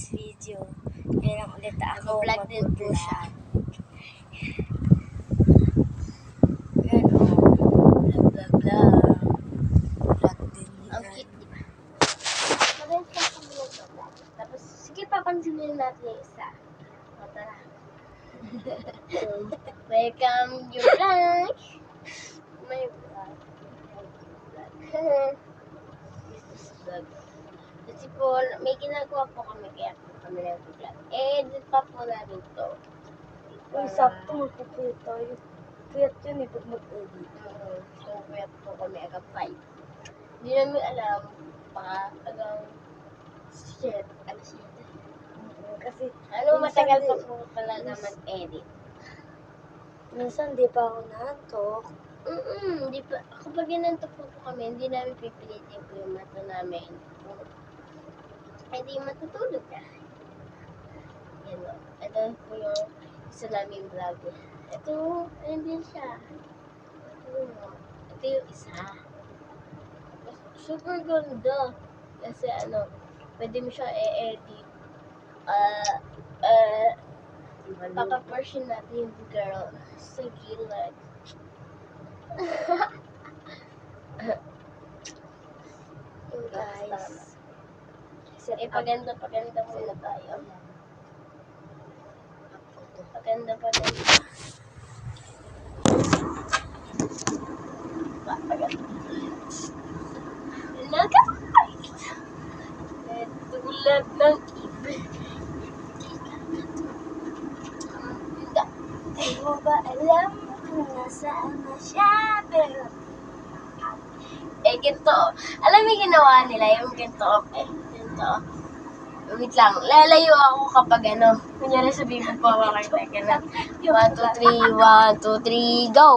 video. Ngayon lang ulit ako Mag-vlog din po siya. Yan o. Vlog, vlog, vlog. Vlog din Ang yan. cute, diba? Maganda pa kami nag-vlog. Tapos, sige, papansinin natin yung isa. O, tara. Welcome your vlog. May vlog. Vlog. Kasi po, may ginagawa po kami kaya po kami nag-vlog. Edit pa po namin to. Uy, sakto magpupuyat tayo. Puyat yun eh pag mag-edit. So, kaya po kami agad 5. Hindi namin alam pa hanggang shit. Ano shit? Kasi Ano minsan matagal pa di- po talaga mag-edit. minsan di pa ako naantok. Hindi pa. Kapag ginantok po kami, hindi namin pipilitin po yung mata namin. Hindi matutulog na. Yan o. Ito po yung isa namin vlog. Ito, ayun din siya. Ito yung isa. Super ganda. Kasi ano, pwede mo siya i-edit. Paka-portion natin yung girl sa gilid. Yung guys. Paganda muna tayo. Paganda. Laga! Tulad ng ibig. Di mo ba alam kung nasaan na siya? Pero Ginto. Alam mo yung ginawa nila, yung ginto. Ginto. Wait lang, lalayo ako kapag ano. Kunyari sabihin mo pa makakita ka na. 1, 2, 3, 1, 2, 3, go!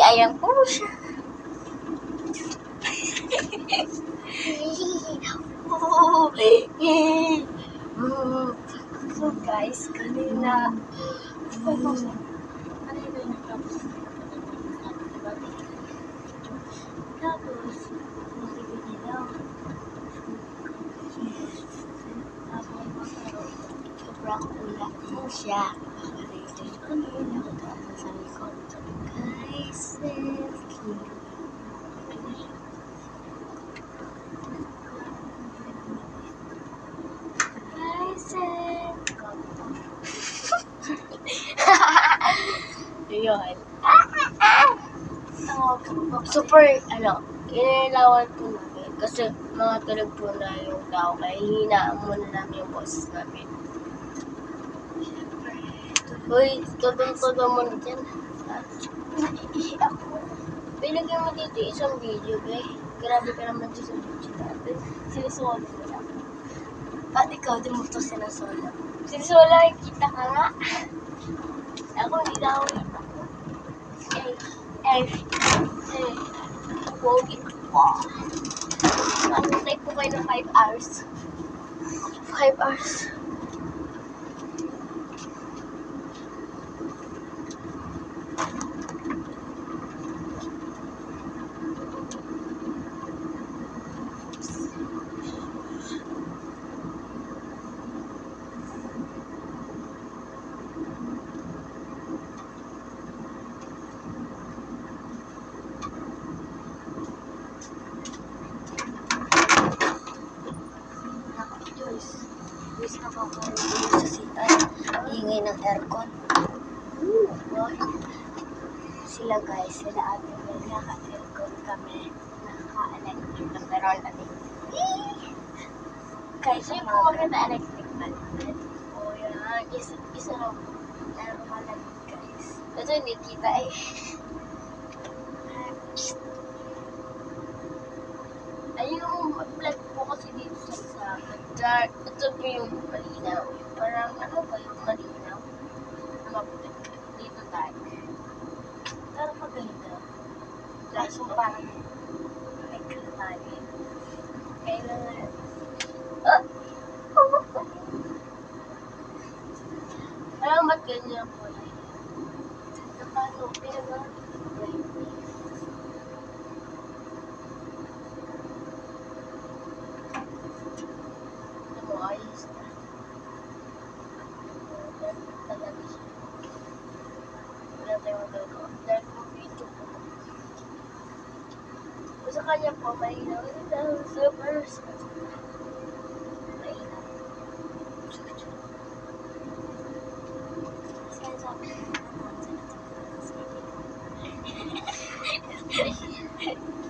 Ayan po siya. so guys, kanina tapos Sobrang ulat po siya. kanina sa likod. Guys, selfie. Ayun. Super, kinailawan po namin. Kasi mga tulog po na yung tao. Kaya hinaan muna namin yung boses namin. Uy, tutong-tutong mo na dyan. Naiihi ako. Bilagyan mo dito isang video, be. Grabe ka naman dito sa video natin. Sinisolo mo lang. Ba't ikaw di mo ito sinasolo? Sinisolo, kita ka nga. Ako, hindi na ako kita. Pogi po. Nakatay po kayo ng 5 hours. 5 hours. Wish ako sa sitan. Ingay ng aircon. Sila guys, sila ate may naka-aircon kami. Nakaka-electric na meron natin. Guys, Kasi yung kung maganda electric fan. oh yan, isa lang po. Pero malamig guys. Ito hindi kita eh. Ay, yung vlog po kasi dito sa isa. Dark. Ito po yung malinaw. Parang ano ba yung malinaw? Maputi. Dito dark. Pero maganda. Guys, yung parang may kalatayin. Kailangan. Alam ba't ganyan po yun? Nakano, pinag- First. Mainam. Sinasabi ko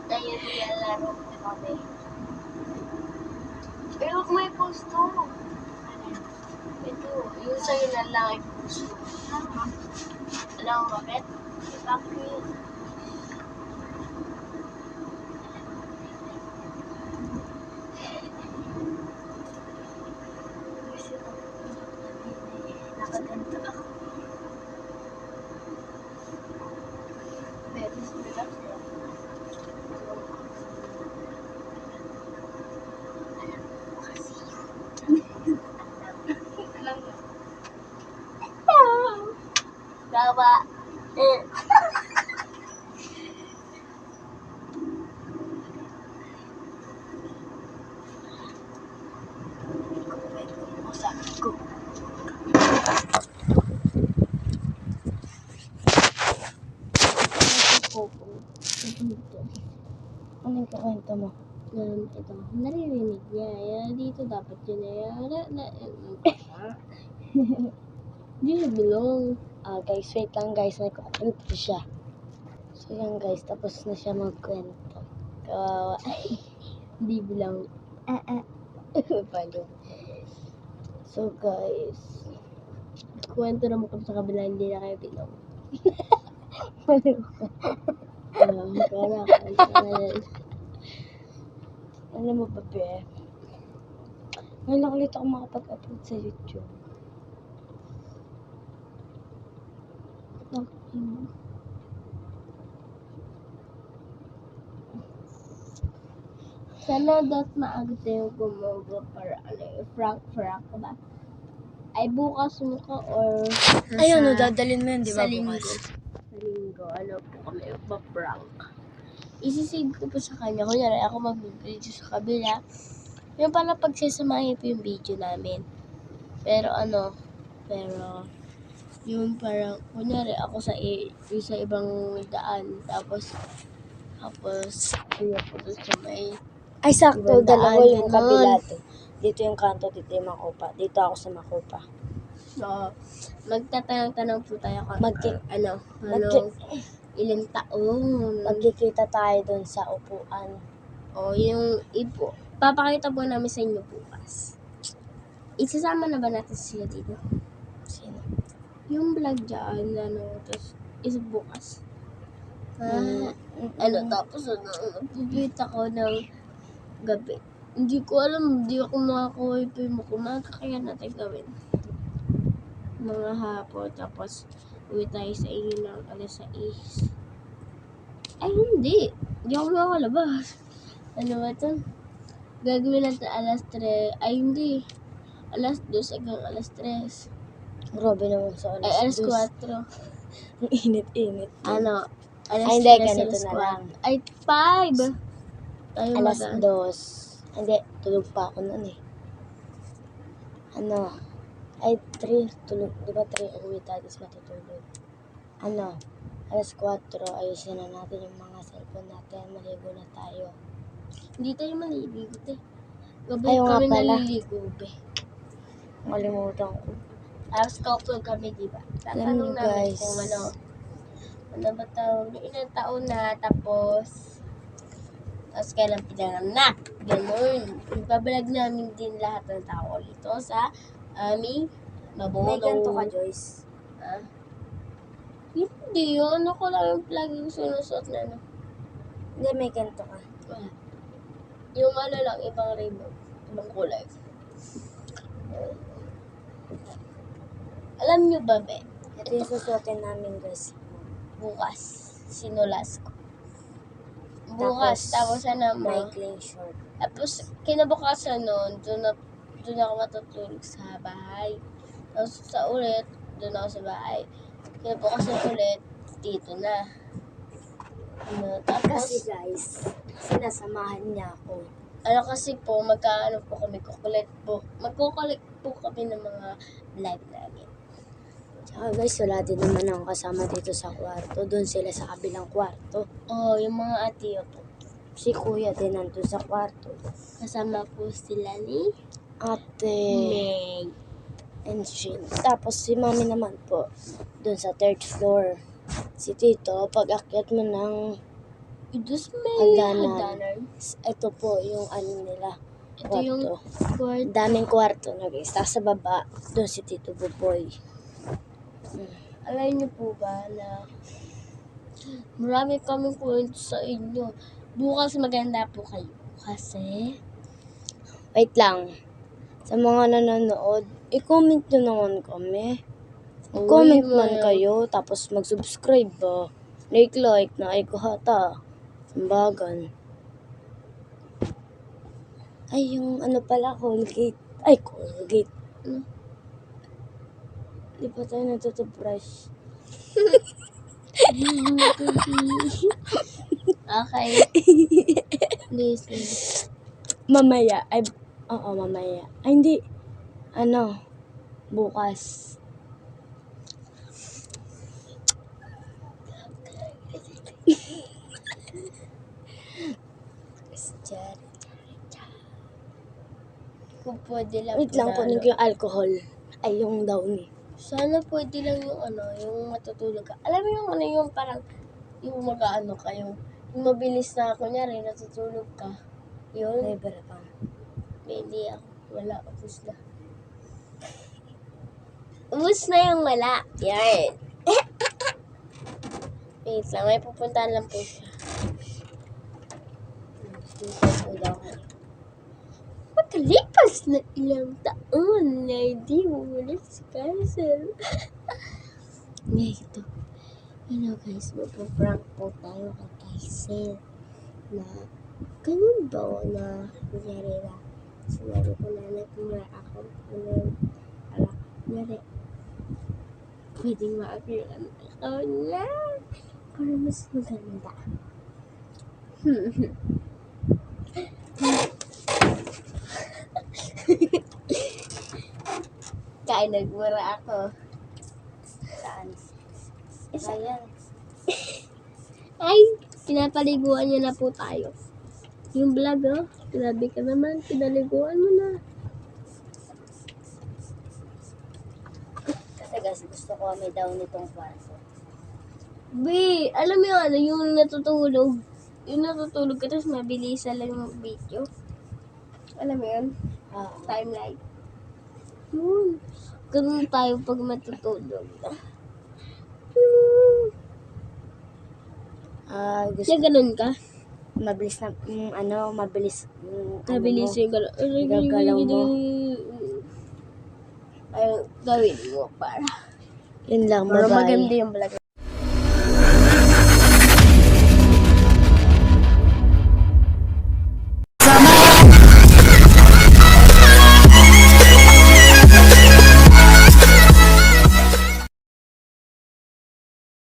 Ngayon nilalaro ko kami. pero may gusto. Ito, yung sa'yo na lang ay puso. Alam mo bakit? Bakit? Kasi nakaganto ako. Pero relax lang. Alam mo. Gawa. Go. Ano yung kwento mo? Ito, naririnig niya. Yan, dito dapat yun Hindi siya bilong. Guys, wait lang guys, nagkukwento siya. So yan guys, tapos na siya magkwento. Kawawa. Hindi bilang. Palo. So guys, Kwento naman kami sa kabila, hindi na kayo bilong. alam mo ba, be? Ngayon lang ulit ako makapag-upload sa YouTube. Sana dapat maaga tayo gumawa para frank ba? Ay bukas mo ka or Ayun, no, dadalhin mo yun, di ba, sa linggo. bukas? Sa linggo, ano po kami magpa-prank. Isisave ko po sa kanya. Kunyari ako mag-video sa kabila. Yung pala pagsasamahin po yung video namin. Pero yung parang, kunyari ako yung sa ibang daan. Tapos, kuya po doon sa may Ay, sakto, ibang dalawa daan, yung ganon. kabila. Dito yung kanto, dito yung Makupa. Dito ako sa Makupa. So, magtatanong-tanong po tayo kung Magki- ilang taon. Magkikita tayo dun sa upuan. O, yung papakita po namin sa inyo bukas. Isasama na ba natin sila dito? Sino? Yung vlog dyan, tapos isa bukas. Mm. Tapos nakikita ko ng gabi. Hindi ko alam, hindi ako makakuha mo kumaga, kaya natin gawin. Mga hapon, tapos uwi tayo sa inyo ng alas 6. Ay, hindi. Hindi ako makakalabas. Ano ba ito? Gagawin natin alas 3. Ay, hindi. Alas 2 hanggang alas 3. Grabe naman sa Ay, alas 4. 4. Ang init-init. Alas Ay, hindi, 3, ganito alas na 4. lang. Ay, 5. Tayo Alas magaan. 2. Hindi, tulog pa ako nun eh. Ay, 3. Tulog. Di ba 3 uwi tayo, tapos matutulog. Alas 4. Ayusin na natin yung mga cellphone natin. Maligo na tayo. Hindi tayo maliligo, te. Gabi Ayaw nga kami pala. naliligo, be. Kalimutan ko. Tapos couple kami, di ba? Alam niyo, Tatanong namin guys. kung ano ba tawag, ilang taon na, tapos kailan pinanganak. Ganun. Ibabalag namin din lahat ng tao dito sa aming May ganito ka, Joyce. Hindi yun. Ako lang yung laging sinusuot na Hindi, may ganito ka. Wala. Yung lang, ibang rainbow. Ibang kulay. Alam nyo ba, be? Ito yung susuotin namin, guys. Bukas. Sinulas ko. Bukas. Tapos may clean short. Tapos, kinabukasan nun, doon ako matutulog sa bahay. Tapos, doon ako sa bahay. Kinabukasan ulit, dito na. Tapos, Kasi guys, sinasamahan niya ako. kasi po, magkukulit po kami ng mga vlog namin. Tsaka guys, wala din naman akong kasama dito sa kwarto. Doon sila sa kabilang kwarto. Yung mga atiyo po. Si kuya din nandun sa kwarto. Kasama po sila ni Ate Meg. and Shin. Tapos si mami naman po, dun sa third floor. Si tito, pag akyat mo ng Idos may hagdanan. hagdanan. Ito po yung ano nila. Ito yung Kwarto. Daming kwarto. Nag-isa sa baba. Doon si Tito Buboy. Alam niyo po ba na marami kaming kwento sa inyo. Bukas maganda po kayo. Kasi Wait lang. Sa mga nanonood, i-comment nyo naman kami. Comment man kayo, tapos mag-subscribe ba. Like na ay kuhata. Sambagan. Ay, yung ano pala, Colgate. Ay, Colgate. Di pa tayo natutubrush. okay. Please. Mamaya. Ay, oo, mamaya. Ay, hindi. Ano, bukas. Kung pwede lang Wait lang, kunin ko yung alcohol. Ay, yung downy. Sana pwede lang yung yung matutulog ka. Alam mo yung yung parang, yung mag-ano ka, yung mabilis na, kunyari, natutulog ka. Yun. May beratang. Hindi ako. Wala. Ubus na. Ubus na yung wala. Yan. Wait lang. May pupuntahan lang po siya. Dito po daw. Makalipas na ilang taon na hindi bumalik si Carcel. Ito. Guys, magpa-prank po tayo kay Carcel. Na, ganun ba na nangyari na sinabi ko na nagmura ako. Kunyari, pwedeng ma-appear ang account na para mas maganda. Kaya nagmura ako. Saan? Ayan. Ay, pinapaliguan niya na po tayo. Yung vlog, oh. Grabe ka naman. Pinaliguan mo na. Kasi guys, gusto ko may daw nitong kwarto. B, alam mo yung yung natutulog. Yung natutulog ka, tapos mabilisan lang yung video. Alam mo yun? Timeline. Yun. Ganun tayo pag matutulog. Gusto Na ganun ka? mabilis na, mabilis. Mabilis yung galaw. Gagalaw mo. Ay, gawin mo para. Yun lang, Para bye-bye. maganda yung vlog.